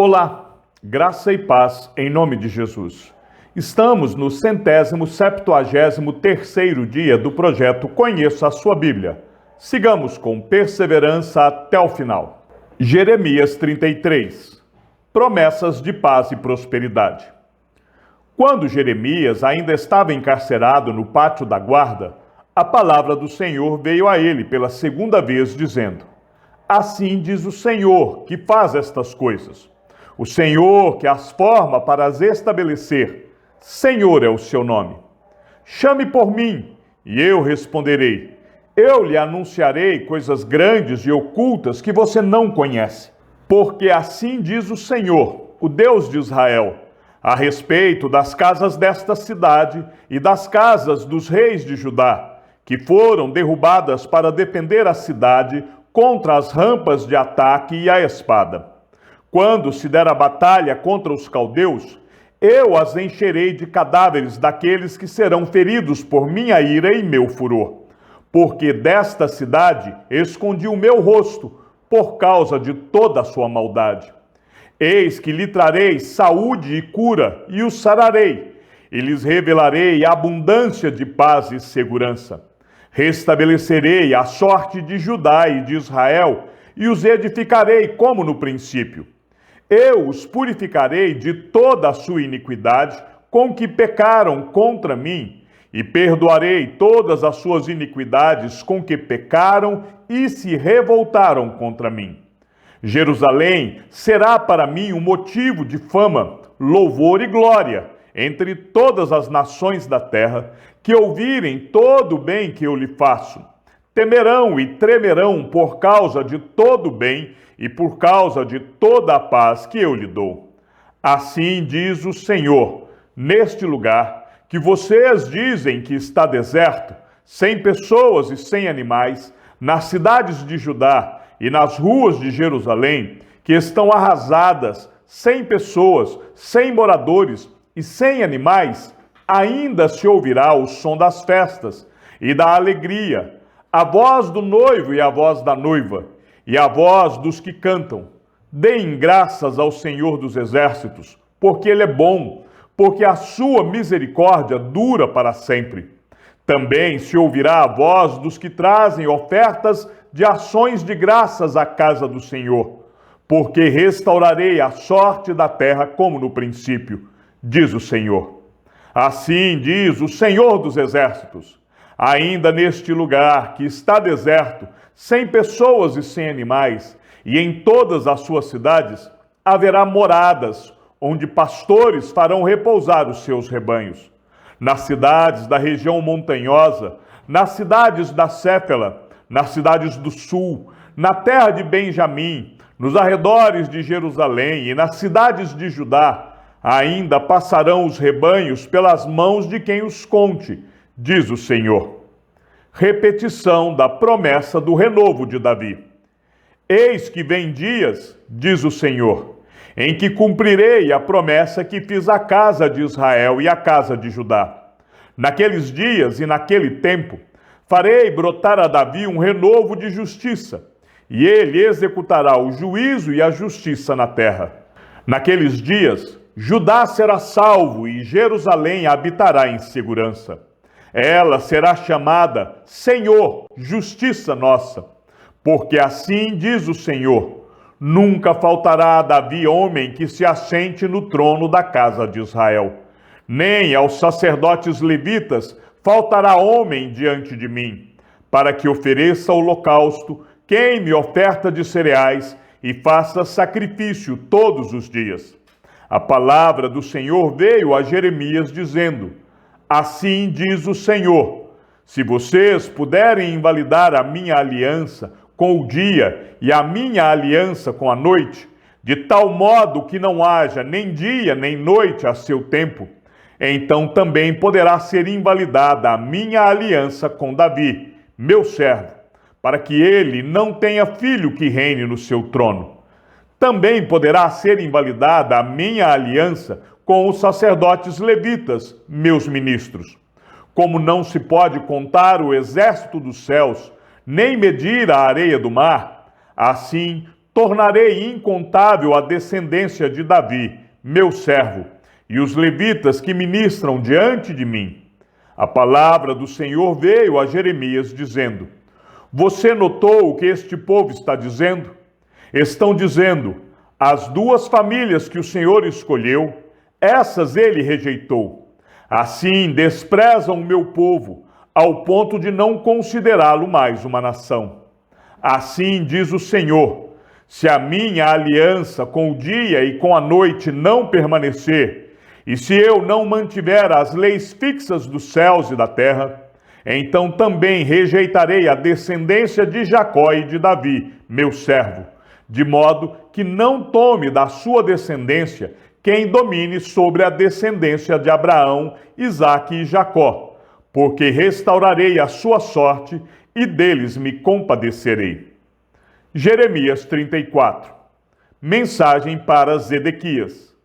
Olá, graça e paz em nome de Jesus. Estamos no 173º dia do projeto Conheça a Sua Bíblia. Sigamos com perseverança até o final. Jeremias 33. Promessas de paz e prosperidade. Quando Jeremias ainda estava encarcerado no pátio da guarda, a palavra do Senhor veio a ele pela segunda vez, dizendo: Assim diz o Senhor, que faz estas coisas. O Senhor que as forma para as estabelecer. Senhor é o seu nome. Chame por mim, e eu responderei. Eu lhe anunciarei coisas grandes e ocultas que você não conhece. Porque assim diz o Senhor, o Deus de Israel, a respeito das casas desta cidade e das casas dos reis de Judá, que foram derrubadas para defender a cidade contra as rampas de ataque e a espada. Quando se der a batalha contra os caldeus, eu as encherei de cadáveres daqueles que serão feridos por minha ira e meu furor. Porque desta cidade escondi o meu rosto, por causa de toda a sua maldade. Eis que lhe trarei saúde e cura, e os sararei, e lhes revelarei abundância de paz e segurança. Restabelecerei a sorte de Judá e de Israel, e os edificarei como no princípio. Eu os purificarei de toda a sua iniquidade com que pecaram contra mim, e perdoarei todas as suas iniquidades com que pecaram e se revoltaram contra mim. Jerusalém será para mim um motivo de fama, louvor e glória entre todas as nações da terra, que ouvirem todo o bem que eu lhe faço. Temerão e tremerão por causa de todo o bem e por causa de toda a paz que eu lhe dou. Assim diz o Senhor, neste lugar, que vocês dizem que está deserto, sem pessoas e sem animais, nas cidades de Judá e nas ruas de Jerusalém, que estão arrasadas, sem pessoas, sem moradores e sem animais, ainda se ouvirá o som das festas e da alegria, a voz do noivo e a voz da noiva, e a voz dos que cantam. Deem graças ao Senhor dos Exércitos, porque Ele é bom, porque a sua misericórdia dura para sempre. Também se ouvirá a voz dos que trazem ofertas de ações de graças à casa do Senhor, porque restaurarei a sorte da terra como no princípio, diz o Senhor. Assim diz o Senhor dos Exércitos: ainda neste lugar que está deserto, sem pessoas e sem animais, e em todas as suas cidades, haverá moradas, onde pastores farão repousar os seus rebanhos. Nas cidades da região montanhosa, nas cidades da Céfela, nas cidades do sul, na terra de Benjamim, nos arredores de Jerusalém e nas cidades de Judá, ainda passarão os rebanhos pelas mãos de quem os conte, diz o Senhor. Repetição da promessa do renovo de Davi. Eis que vem dias, diz o Senhor, em que cumprirei a promessa que fiz à casa de Israel e à casa de Judá. Naqueles dias e naquele tempo, farei brotar a Davi um renovo de justiça, e ele executará o juízo e a justiça na terra. Naqueles dias, Judá será salvo e Jerusalém habitará em segurança. Ela será chamada Senhor, justiça nossa, porque assim diz o Senhor: nunca faltará a Davi homem que se assente no trono da casa de Israel, nem aos sacerdotes levitas faltará homem diante de mim, para que ofereça holocausto, queime oferta de cereais e faça sacrifício todos os dias. A palavra do Senhor veio a Jeremias dizendo: assim diz o Senhor, se vocês puderem invalidar a minha aliança com o dia e a minha aliança com a noite, de tal modo que não haja nem dia nem noite a seu tempo, então também poderá ser invalidada a minha aliança com Davi, meu servo, para que ele não tenha filho que reine no seu trono. Também poderá ser invalidada a minha aliança com os sacerdotes levitas, meus ministros. Como não se pode contar o exército dos céus, nem medir a areia do mar, assim tornarei incontável a descendência de Davi, meu servo, e os levitas que ministram diante de mim. A palavra do Senhor veio a Jeremias dizendo: Você notou o que este povo está dizendo? Estão dizendo: as duas famílias que o Senhor escolheu, essas ele rejeitou. Assim desprezam o meu povo, ao ponto de não considerá-lo mais uma nação. Assim diz o Senhor: se a minha aliança com o dia e com a noite não permanecer, e se eu não mantiver as leis fixas dos céus e da terra, então também rejeitarei a descendência de Jacó e de Davi, meu servo, de modo que não tome da sua descendência quem domine sobre a descendência de Abraão, Isaque e Jacó, porque restaurarei a sua sorte e deles me compadecerei. Jeremias 34. Mensagem para Zedequias.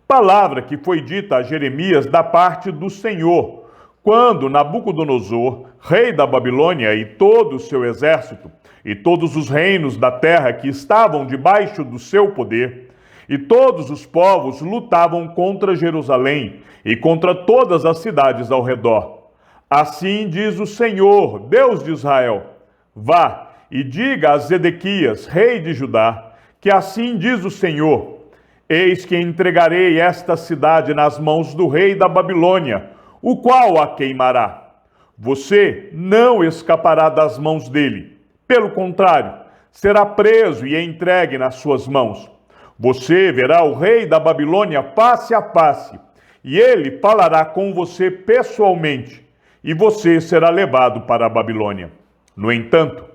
Palavra que foi dita a Jeremias da parte do Senhor, quando Nabucodonosor, rei da Babilônia, e todo o seu exército, e todos os reinos da terra que estavam debaixo do seu poder, e todos os povos lutavam contra Jerusalém e contra todas as cidades ao redor. Assim diz o Senhor, Deus de Israel: vá e diga a Zedequias, rei de Judá, que assim diz o Senhor: eis que entregarei esta cidade nas mãos do rei da Babilônia, o qual a queimará. Você não escapará das mãos dele. Pelo contrário, será preso e entregue nas suas mãos. Você verá o rei da Babilônia face a face, e ele falará com você pessoalmente, e você será levado para a Babilônia. No entanto,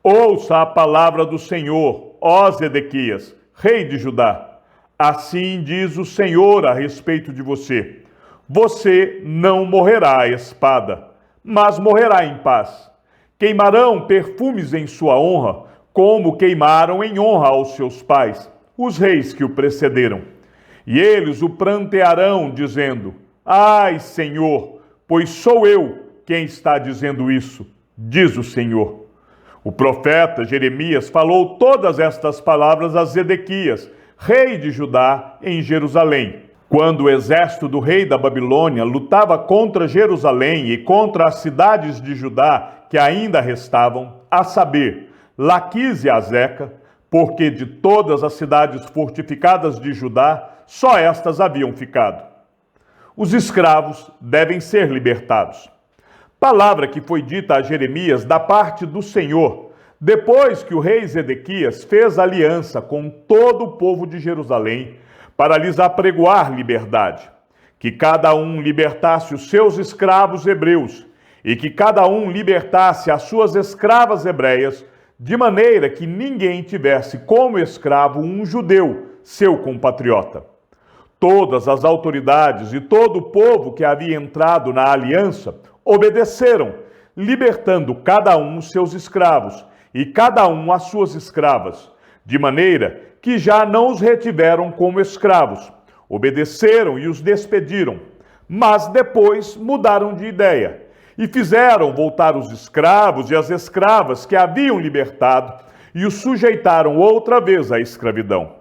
ouça a palavra do Senhor, ó Zedequias, rei de Judá. Assim diz o Senhor a respeito de você: você não morrerá à espada, mas morrerá em paz. Queimarão perfumes em sua honra, como queimaram em honra aos seus pais, os reis que o precederam. E eles o prantearão, dizendo: ai, Senhor, pois sou eu quem está dizendo isso, diz o Senhor. O profeta Jeremias falou todas estas palavras a Zedequias, rei de Judá, em Jerusalém, quando o exército do rei da Babilônia lutava contra Jerusalém e contra as cidades de Judá que ainda restavam, a saber, Laquis e Azeca, porque de todas as cidades fortificadas de Judá, só estas haviam ficado. Os escravos devem ser libertados. Palavra que foi dita a Jeremias da parte do Senhor, depois que o rei Zedequias fez aliança com todo o povo de Jerusalém para lhes apregoar liberdade, que cada um libertasse os seus escravos hebreus e que cada um libertasse as suas escravas hebreias, de maneira que ninguém tivesse como escravo um judeu, seu compatriota. Todas as autoridades e todo o povo que havia entrado na aliança obedeceram, libertando cada um os seus escravos e cada um as suas escravas, de maneira que já não os retiveram como escravos. Obedeceram e os despediram, mas depois mudaram de ideia e fizeram voltar os escravos e as escravas que haviam libertado e os sujeitaram outra vez à escravidão.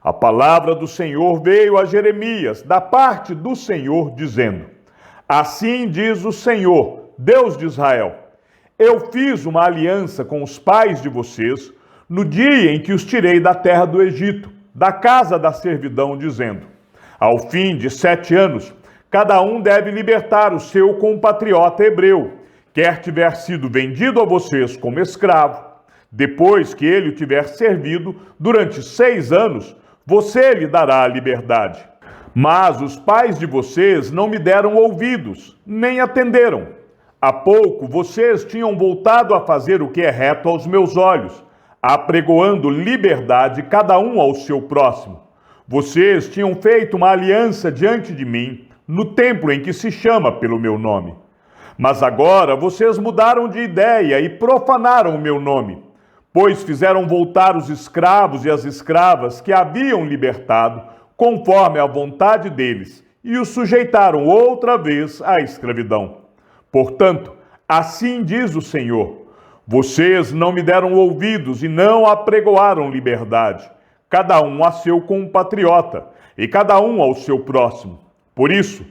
A palavra do Senhor veio a Jeremias, da parte do Senhor, dizendo: assim diz o Senhor, Deus de Israel: eu fiz uma aliança com os pais de vocês no dia em que os tirei da terra do Egito, da casa da servidão, dizendo: ao fim de 7 anos, cada um deve libertar o seu compatriota hebreu, quer tiver sido vendido a vocês como escravo. Depois que ele o tiver servido durante 6 anos, você lhe dará a liberdade. Mas os pais de vocês não me deram ouvidos, nem atenderam. Há pouco vocês tinham voltado a fazer o que é reto aos meus olhos, apregoando liberdade cada um ao seu próximo. Vocês tinham feito uma aliança diante de mim, no templo em que se chama pelo meu nome. Mas agora vocês mudaram de ideia e profanaram o meu nome, pois fizeram voltar os escravos e as escravas que haviam libertado, conforme a vontade deles, e os sujeitaram outra vez à escravidão. Portanto, assim diz o Senhor: Vocês não me deram ouvidos e não apregoaram liberdade, cada um a seu compatriota e cada um ao seu próximo. Por isso,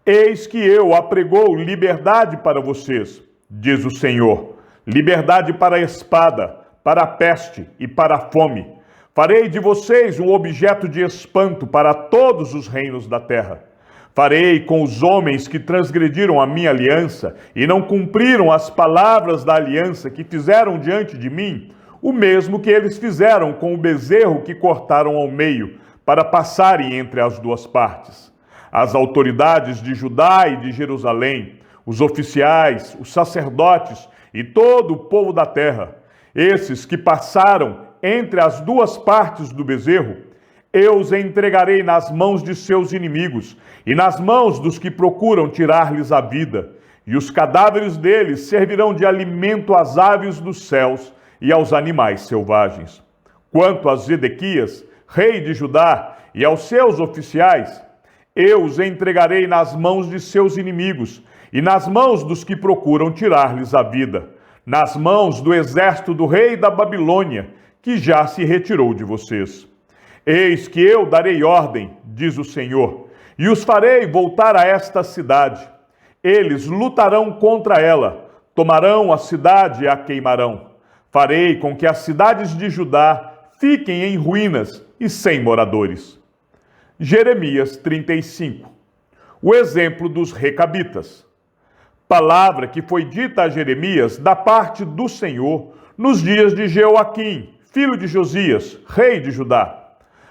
eis que eu apregou liberdade para vocês, diz o Senhor, liberdade para a espada, para a peste e para a fome. Farei de vocês um objeto de espanto para todos os reinos da terra. Farei com os homens que transgrediram a minha aliança e não cumpriram as palavras da aliança que fizeram diante de mim, o mesmo que eles fizeram com o bezerro que cortaram ao meio, para passarem entre as duas partes. As autoridades de Judá e de Jerusalém, os oficiais, os sacerdotes e todo o povo da terra, esses que passaram entre as duas partes do bezerro, eu os entregarei nas mãos de seus inimigos e nas mãos dos que procuram tirar-lhes a vida, e os cadáveres deles servirão de alimento às aves dos céus e aos animais selvagens. Quanto a Zedequias, rei de Judá, e aos seus oficiais, eu os entregarei nas mãos de seus inimigos e nas mãos dos que procuram tirar-lhes a vida, nas mãos do exército do rei da Babilônia, que já se retirou de vocês. Eis que eu darei ordem, diz o Senhor, e os farei voltar a esta cidade. Eles lutarão contra ela, tomarão a cidade e a queimarão. Farei com que as cidades de Judá fiquem em ruínas e sem moradores. Jeremias 35. O exemplo dos recabitas. Palavra que foi dita a Jeremias da parte do Senhor nos dias de Jeoaquim, filho de Josias, rei de Judá.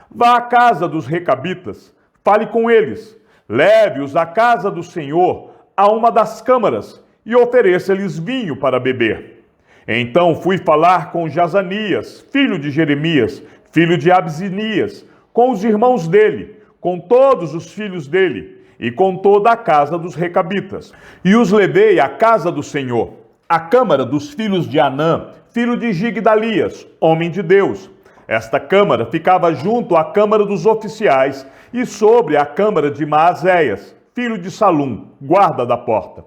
Vá à casa dos recabitas, fale com eles, leve-os à casa do Senhor, a uma das câmaras, e ofereça-lhes vinho para beber. Então fui falar com Jazanias, filho de Jeremias, filho de Abzinias, com os irmãos dele, com todos os filhos dele, e com toda a casa dos recabitas. E os levei à casa do Senhor, à câmara dos filhos de Anã, filho de Gigdalias, homem de Deus. Esta câmara ficava junto à câmara dos oficiais e sobre a câmara de Maazéias, filho de Salum, guarda da porta.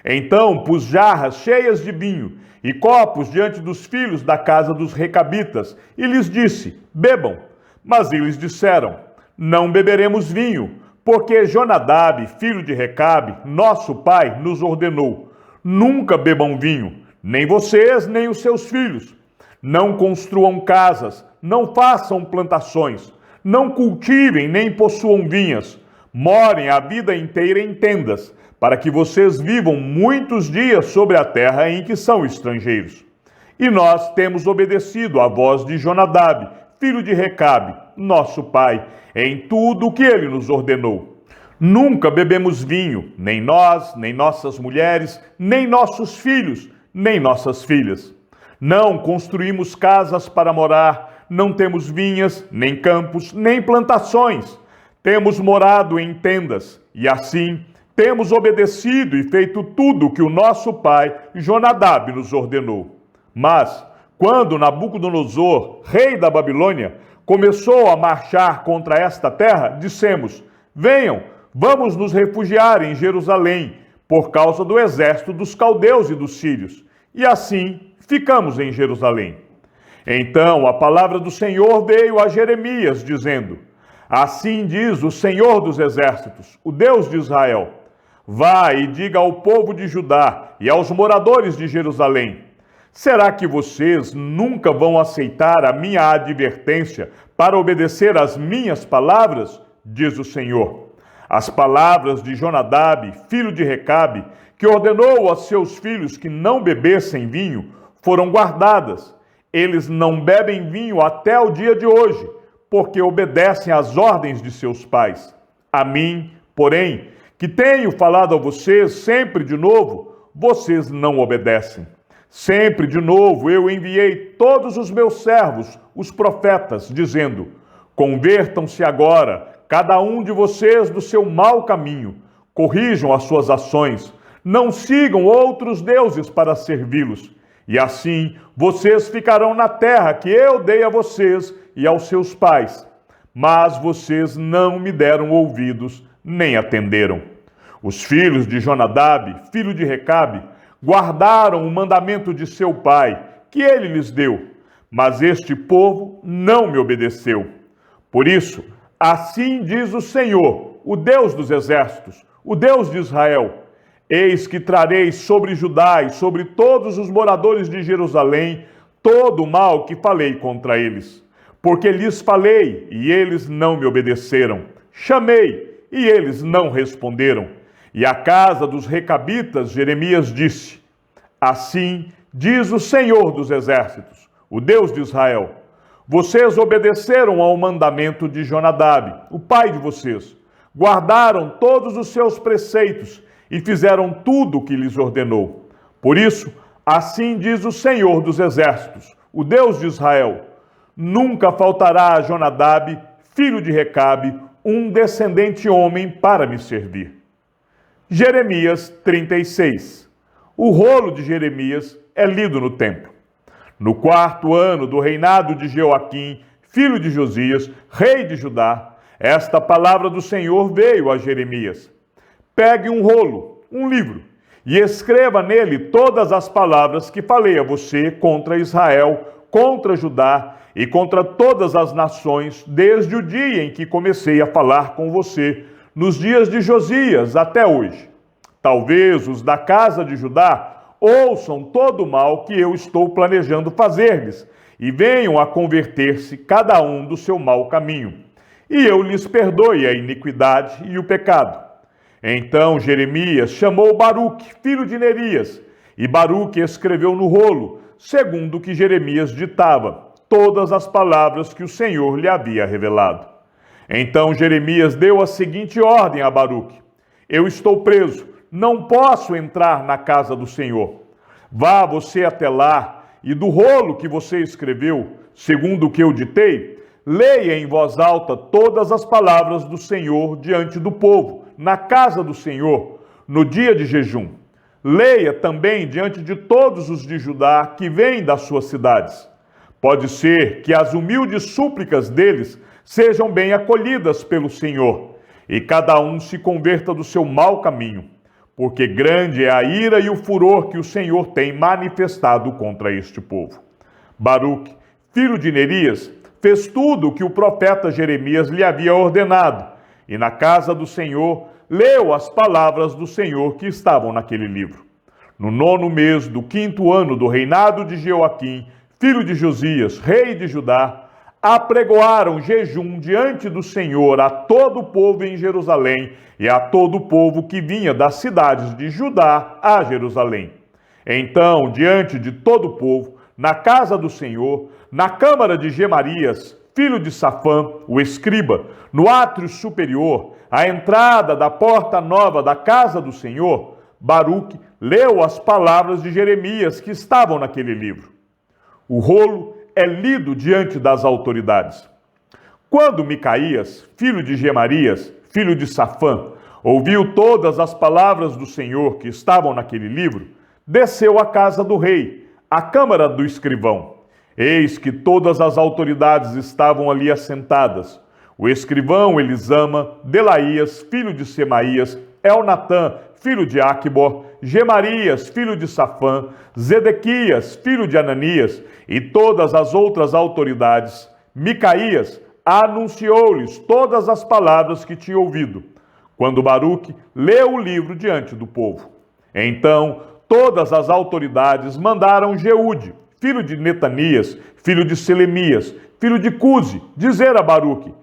Então pus jarras cheias de vinho e copos diante dos filhos da casa dos recabitas e lhes disse, bebam. Mas eles disseram, não beberemos vinho, porque Jonadab, filho de Recabe, nosso pai, nos ordenou, nunca bebam vinho, nem vocês, nem os seus filhos. Não construam casas, não façam plantações, não cultivem nem possuam vinhas, morem a vida inteira em tendas, para que vocês vivam muitos dias sobre a terra em que são estrangeiros. E nós temos obedecido à voz de Jonadab, filho de Recabe, nosso pai, em tudo o que ele nos ordenou. Nunca bebemos vinho, nem nós, nem nossas mulheres, nem nossos filhos, nem nossas filhas. Não construímos casas para morar, não temos vinhas, nem campos, nem plantações. Temos morado em tendas, e assim temos obedecido e feito tudo o que o nosso pai Jonadab nos ordenou. Mas, quando Nabucodonosor, rei da Babilônia, começou a marchar contra esta terra, dissemos, venham, vamos nos refugiar em Jerusalém, por causa do exército dos caldeus e dos sírios. E assim ficamos em Jerusalém. Então a palavra do Senhor veio a Jeremias, dizendo, assim diz o Senhor dos exércitos, o Deus de Israel, vá e diga ao povo de Judá e aos moradores de Jerusalém, será que vocês nunca vão aceitar a minha advertência para obedecer às minhas palavras? Diz o Senhor. As palavras de Jonadab, filho de Recabe, que ordenou a seus filhos que não bebessem vinho, foram guardadas. Eles não bebem vinho até o dia de hoje, porque obedecem às ordens de seus pais. A mim, porém, que tenho falado a vocês sempre de novo, vocês não obedecem. Sempre de novo eu enviei todos os meus servos, os profetas, dizendo, convertam-se agora, cada um de vocês do seu mau caminho, corrijam as suas ações, não sigam outros deuses para servi-los, e assim vocês ficarão na terra que eu dei a vocês e aos seus pais. Mas vocês não me deram ouvidos, nem atenderam. Os filhos de Jonadab, filho de Recabe, guardaram o mandamento de seu pai, que ele lhes deu, mas este povo não me obedeceu. Por isso, assim diz o Senhor, o Deus dos exércitos, o Deus de Israel: eis que trarei sobre Judá e sobre todos os moradores de Jerusalém todo o mal que falei contra eles. Porque lhes falei, e eles não me obedeceram. Chamei, e eles não responderam. E à casa dos recabitas, Jeremias disse: assim diz o Senhor dos exércitos, o Deus de Israel: vocês obedeceram ao mandamento de Jonadab, o pai de vocês, guardaram todos os seus preceitos e fizeram tudo o que lhes ordenou. Por isso, assim diz o Senhor dos exércitos, o Deus de Israel: nunca faltará a Jonadab, filho de Recabe, um descendente homem para me servir. Jeremias 36. O rolo de Jeremias é lido no templo. No 4º ano do reinado de Joaquim, filho de Josias, rei de Judá, esta palavra do Senhor veio a Jeremias: pegue um rolo, um livro, e escreva nele todas as palavras que falei a você contra Israel, contra Judá e contra todas as nações, desde o dia em que comecei a falar com você, nos dias de Josias até hoje. Talvez os da casa de Judá ouçam todo o mal que eu estou planejando fazer-lhes e venham a converter-se cada um do seu mau caminho, e eu lhes perdoe a iniquidade e o pecado. Então Jeremias chamou Baruque, filho de Nerias, e Baruque escreveu no rolo, segundo o que Jeremias ditava, todas as palavras que o Senhor lhe havia revelado. Então Jeremias deu a seguinte ordem a Baruque: eu estou preso, não posso entrar na casa do Senhor. Vá você até lá, e do rolo que você escreveu, segundo o que eu ditei, leia em voz alta todas as palavras do Senhor diante do povo, na casa do Senhor, no dia de jejum. Leia também diante de todos os de Judá que vêm das suas cidades. Pode ser que as humildes súplicas deles sejam bem acolhidas pelo Senhor, e cada um se converta do seu mau caminho, porque grande é a ira e o furor que o Senhor tem manifestado contra este povo. Baruque, filho de Nerias, fez tudo o que o profeta Jeremias lhe havia ordenado, e na casa do Senhor leu as palavras do Senhor que estavam naquele livro. No 9º mês do 5º ano do reinado de Joaquim, filho de Josias, rei de Judá, apregoaram jejum diante do Senhor a todo o povo em Jerusalém e a todo o povo que vinha das cidades de Judá a Jerusalém. Então, diante de todo o povo, na casa do Senhor, na câmara de Gemarias, filho de Safã, o escriba, no átrio superior, à entrada da porta nova da casa do Senhor, Baruque leu as palavras de Jeremias que estavam naquele livro. O rolo é lido diante das autoridades. Quando Micaías, filho de Gemarias, filho de Safã, ouviu todas as palavras do Senhor que estavam naquele livro, desceu à casa do rei, à câmara do escrivão. Eis que todas as autoridades estavam ali assentadas. O escrivão Elisama, Delaías, filho de Semaías, Elnatã, filho de Aquibor, Gemarias, filho de Safã, Zedequias, filho de Ananias, e todas as outras autoridades. Micaías anunciou-lhes todas as palavras que tinha ouvido, quando Baruque leu o livro diante do povo. Então, todas as autoridades mandaram Jeude, filho de Netanias, filho de Selemias, filho de Cusi, dizer a Baruque: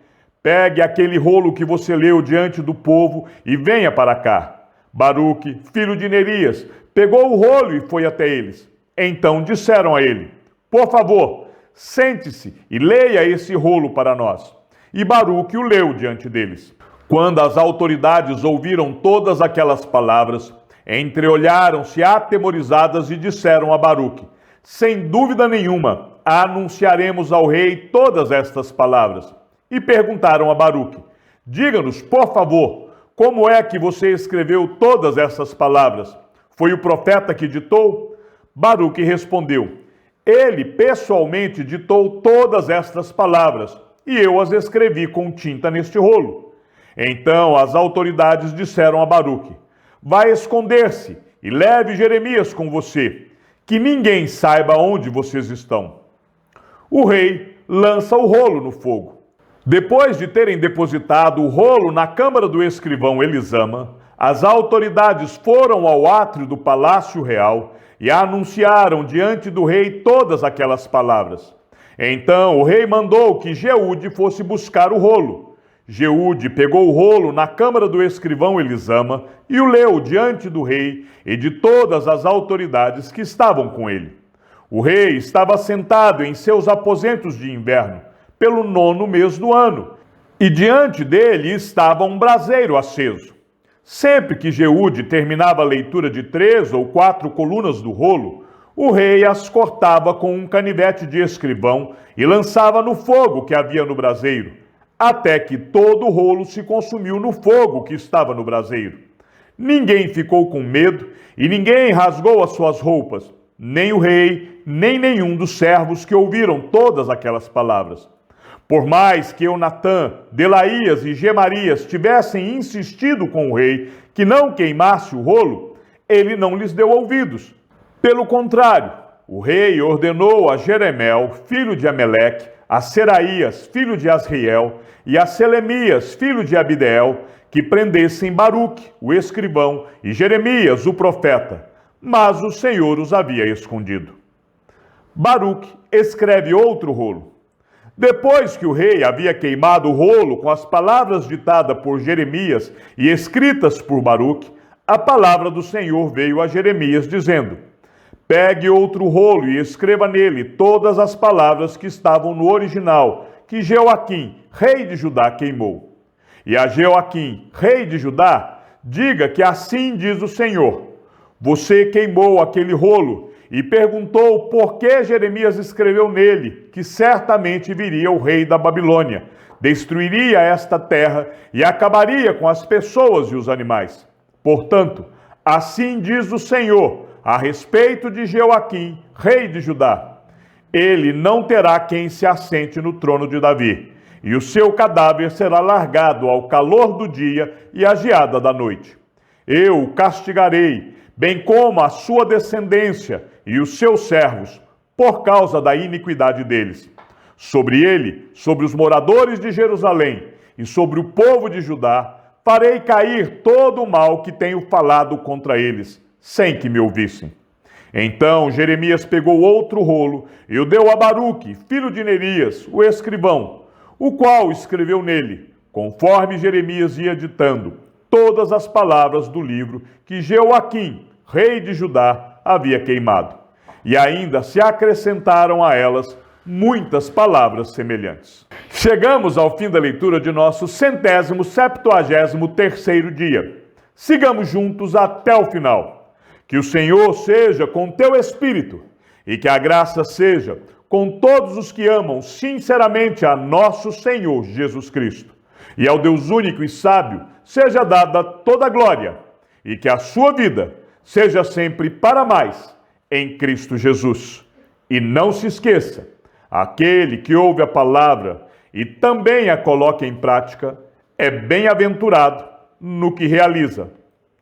pegue aquele rolo que você leu diante do povo e venha para cá. Baruque, filho de Nerias, pegou o rolo e foi até eles. Então disseram a ele: por favor, sente-se e leia esse rolo para nós. E Baruque o leu diante deles. Quando as autoridades ouviram todas aquelas palavras, entreolharam-se atemorizadas e disseram a Baruque: sem dúvida nenhuma, anunciaremos ao rei todas estas palavras. E perguntaram a Baruque: diga-nos, por favor, como é que você escreveu todas essas palavras? Foi o profeta que ditou? Baruque respondeu: ele pessoalmente ditou todas estas palavras, e eu as escrevi com tinta neste rolo. Então as autoridades disseram a Baruque: vai esconder-se e leve Jeremias com você, que ninguém saiba onde vocês estão. O rei lança o rolo no fogo. Depois de terem depositado o rolo na câmara do escrivão Elisama, as autoridades foram ao átrio do palácio real e anunciaram diante do rei todas aquelas palavras. Então o rei mandou que Jeude fosse buscar o rolo. Jeude pegou o rolo na câmara do escrivão Elisama e o leu diante do rei e de todas as autoridades que estavam com ele. O rei estava sentado em seus aposentos de inverno, pelo 9º mês do ano, e diante dele estava um braseiro aceso. Sempre que Jeude terminava a leitura de 3 ou 4 colunas do rolo, o rei as cortava com um canivete de escrivão e lançava no fogo que havia no braseiro, até que todo o rolo se consumiu no fogo que estava no braseiro. Ninguém ficou com medo e ninguém rasgou as suas roupas, nem o rei, nem nenhum dos servos que ouviram todas aquelas palavras. Por mais que Eunatã, Delaías e Gemarias tivessem insistido com o rei que não queimasse o rolo, ele não lhes deu ouvidos. Pelo contrário, o rei ordenou a Jeremel, filho de Ameleque, a Seraías, filho de Asriel, e a Selemias, filho de Abdeel, que prendessem Baruque, o escrivão, e Jeremias, o profeta, mas o Senhor os havia escondido. Baruque escreve outro rolo. Depois que o rei havia queimado o rolo com as palavras ditadas por Jeremias e escritas por Baruque, a palavra do Senhor veio a Jeremias dizendo: pegue outro rolo e escreva nele todas as palavras que estavam no original, que Jeoaquim, rei de Judá, queimou. E a Jeoaquim, rei de Judá, diga que assim diz o Senhor: você queimou aquele rolo e perguntou por que Jeremias escreveu nele, que certamente viria o rei da Babilônia, destruiria esta terra e acabaria com as pessoas e os animais. Portanto, assim diz o Senhor a respeito de Jeoaquim, rei de Judá: ele não terá quem se assente no trono de Davi, e o seu cadáver será largado ao calor do dia e à geada da noite. Eu o castigarei, bem como a sua descendência e os seus servos, por causa da iniquidade deles. Sobre ele, sobre os moradores de Jerusalém e sobre o povo de Judá, farei cair todo o mal que tenho falado contra eles, sem que me ouvissem. Então Jeremias pegou outro rolo e o deu a Baruque, filho de Nerias, o escrivão, o qual escreveu nele, conforme Jeremias ia ditando, todas as palavras do livro que Jeoaquim, rei de Judá, havia queimado. E ainda se acrescentaram a elas muitas palavras semelhantes. Chegamos ao fim da leitura de nosso 173º dia. Sigamos juntos até o final. Que o Senhor seja com teu espírito e que a graça seja com todos os que amam sinceramente a nosso Senhor Jesus Cristo. E ao Deus único e sábio seja dada toda a glória e que a sua vida seja sempre para mais em Cristo Jesus. E não se esqueça, aquele que ouve a palavra e também a coloca em prática é bem-aventurado no que realiza.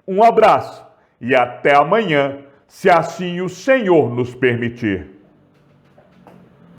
Um abraço e até amanhã, se assim o Senhor nos permitir.